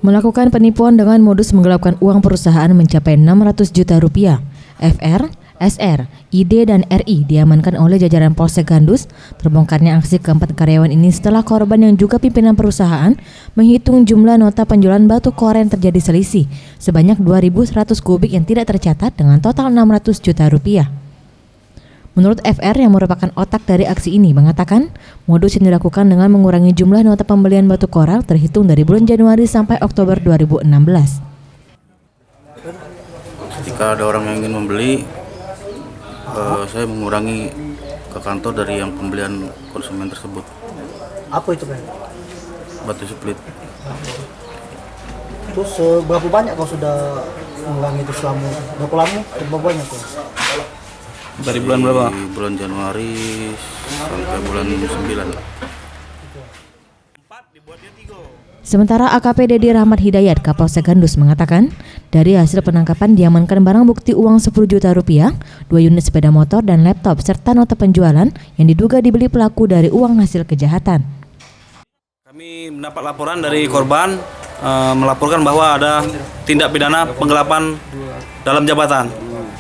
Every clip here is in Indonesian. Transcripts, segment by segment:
Melakukan penipuan dengan modus menggelapkan uang perusahaan mencapai 600 juta rupiah. FR, SR, ID, dan RI diamankan oleh jajaran Polsek Gandus. Terbongkarnya aksi keempat karyawan ini setelah korban yang juga pimpinan perusahaan menghitung jumlah nota penjualan batu koren terjadi selisih sebanyak 2.100 kubik yang tidak tercatat dengan total 600 juta rupiah. Menurut FR yang merupakan otak dari aksi ini mengatakan modus yang dilakukan dengan mengurangi jumlah nota pembelian batu koral terhitung dari bulan Januari sampai Oktober 2016. Ketika ada orang yang ingin membeli, saya mengurangi ke kantor dari yang pembelian konsumen tersebut. Apa itu, Pak? Batu split. Terus berapa banyak kau sudah mengurangi itu selama berapa lama? Berapa banyak kau? Dari bulan berapa? Di bulan Januari sampai bulan 9. Sementara AKP Dedi Rahmat Hidayat Kapolsek Gandus mengatakan, dari hasil penangkapan diamankan barang bukti uang 10 juta rupiah, 2 unit sepeda motor dan laptop serta nota penjualan yang diduga dibeli pelaku dari uang hasil kejahatan. Kami mendapat laporan dari korban melaporkan bahwa ada tindak pidana penggelapan dalam jabatan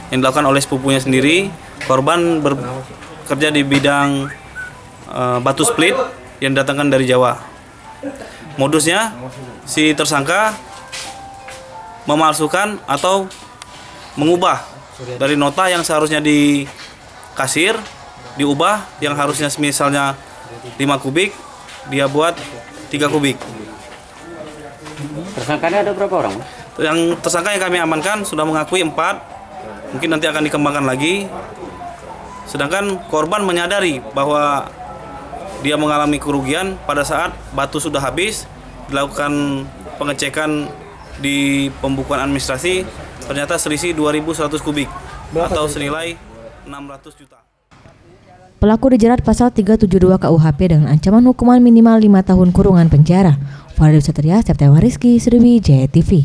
yang dilakukan oleh sepupunya sendiri. Korban bekerja di bidang batu split yang didatangkan dari Jawa. Modusnya, si tersangka memalsukan atau mengubah dari nota yang seharusnya di kasir, diubah yang harusnya misalnya 5 kubik, dia buat 3 kubik. Tersangkanya ada berapa orang? Yang tersangka yang kami amankan sudah mengakui 4, mungkin nanti akan dikembangkan lagi. Sedangkan korban menyadari bahwa dia mengalami kerugian pada saat batu sudah habis, dilakukan pengecekan di pembukuan administrasi, ternyata selisih 2.100 kubik atau senilai 600 juta. Pelaku dijerat pasal 372 KUHP dengan ancaman hukuman minimal 5 tahun kurungan penjara. Fadil Satria, September Rizky, Sriwijaya TV.